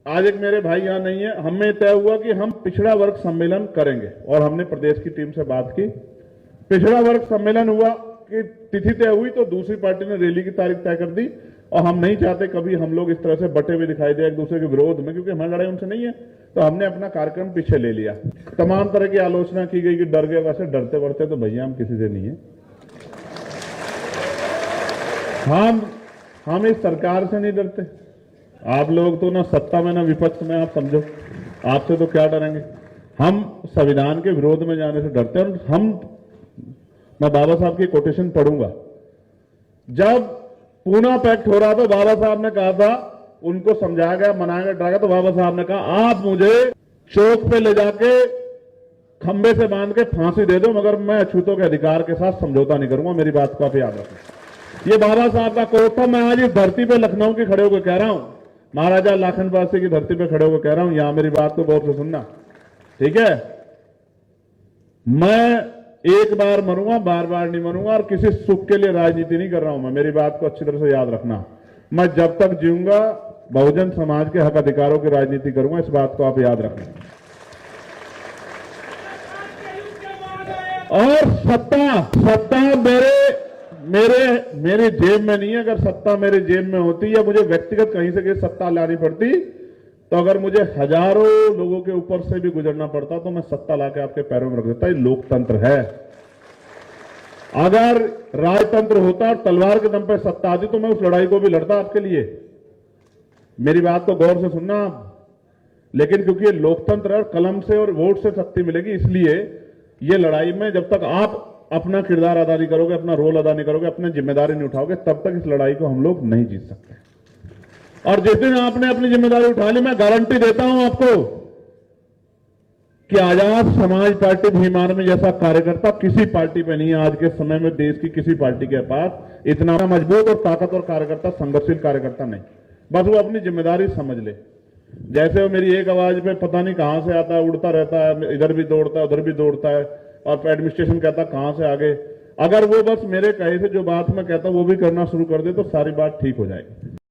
आज एक मेरे भाई यहां नहीं है, हमें तय हुआ कि हम पिछड़ा वर्ग सम्मेलन करेंगे और हमने प्रदेश की टीम से बात की। पिछड़ा वर्ग सम्मेलन हुआ कि तिथि तय हुई तो दूसरी पार्टी ने रैली की तारीख तय कर दी और हम नहीं चाहते कभी हम लोग इस तरह से बटे हुए दिखाई दे एक दूसरे के विरोध में, क्योंकि हमारी लड़ाई उनसे नहीं है। तो हमने अपना कार्यक्रम पीछे ले लिया। तमाम तरह की आलोचना की गई कि डर गए, वैसे डरते बढ़ते तो भैया हम किसी से नहीं है। हम इस सरकार से नहीं डरते। आप लोग तो ना सत्ता में ना विपक्ष में, आप समझो आपसे तो क्या डरेंगे। हम संविधान के विरोध में जाने से डरते हैं। और मैं बाबा साहब की कोटेशन पढ़ूंगा। जब पूना पैक्ट हो रहा था, बाबा साहब ने कहा था, उनको समझाया गया, मनाया गया, डराया, तो बाबा साहब ने कहा आप मुझे चौक पे ले जाके खंबे से बांध के फांसी दे दो, मगर मैं अछूतों के अधिकार के साथ समझौता नहीं करूंगा। मेरी बात को आप याद रखें। ये बाबा साहब का कोट था। मैं आज इस धरती पे लखनऊ की खड़े होकर कह रहा हूं, महाराजा लाखन पासी की धरती पे खड़े होकर कह रहा हूं, यहां मेरी बात को गौर से सुनना, ठीक है। मैं एक बार मरूंगा, बार बार नहीं मरूंगा, और किसी सुख के लिए राजनीति नहीं कर रहा हूं मैं। मेरी बात को अच्छी तरह से याद रखना। मैं जब तक जीऊंगा बहुजन समाज के हक अधिकारों की राजनीति करूंगा, इस बात को आप याद रखना। और सत्ता मेरे जेब में नहीं है। अगर सत्ता मेरे जेब में होती या मुझे व्यक्तिगत कहीं से सत्ता लानी पड़ती, तो अगर मुझे हजारों लोगों के ऊपर से भी गुजरना पड़ता तो मैं सत्ता लाके आपके पैरों में रख देता। ये लोकतंत्र है। अगर राजतंत्र होता और तलवार के दम पर सत्ता आती तो मैं उस लड़ाई को भी लड़ता आपके लिए। मेरी बात को गौर से सुनना आप। लेकिन क्योंकि ये लोकतंत्र है और कलम से और वोट से शक्ति मिलेगी, इसलिए ये लड़ाई में जब तक आप अपना किरदार अदा नहीं करोगे, अपना रोल अदा नहीं करोगे, अपनी जिम्मेदारी नहीं उठाओगे, तब तक इस लड़ाई को हम लोग नहीं जीत सकते। और जिस दिन आपने अपनी जिम्मेदारी उठा ली, मैं गारंटी देता हूं आपको कि आजाद समाज पार्टी भीमान में जैसा कार्यकर्ता किसी पार्टी पे नहीं है। आज के समय में देश की किसी पार्टी के पास इतना मजबूत और ताकतवर कार्यकर्ता, संघर्षशील कार्यकर्ता नहीं। बस वो अपनी जिम्मेदारी समझ ले। जैसे वो मेरी एक आवाज पे पता नहीं कहां से आता है, उड़ता रहता है, इधर भी दौड़ता है, उधर भी दौड़ता है, और एडमिनिस्ट्रेशन कहता कहां से आगे। अगर वो बस मेरे कहे से जो बात मैं कहता वो भी करना शुरू कर दे तो सारी बात ठीक हो जाएगी।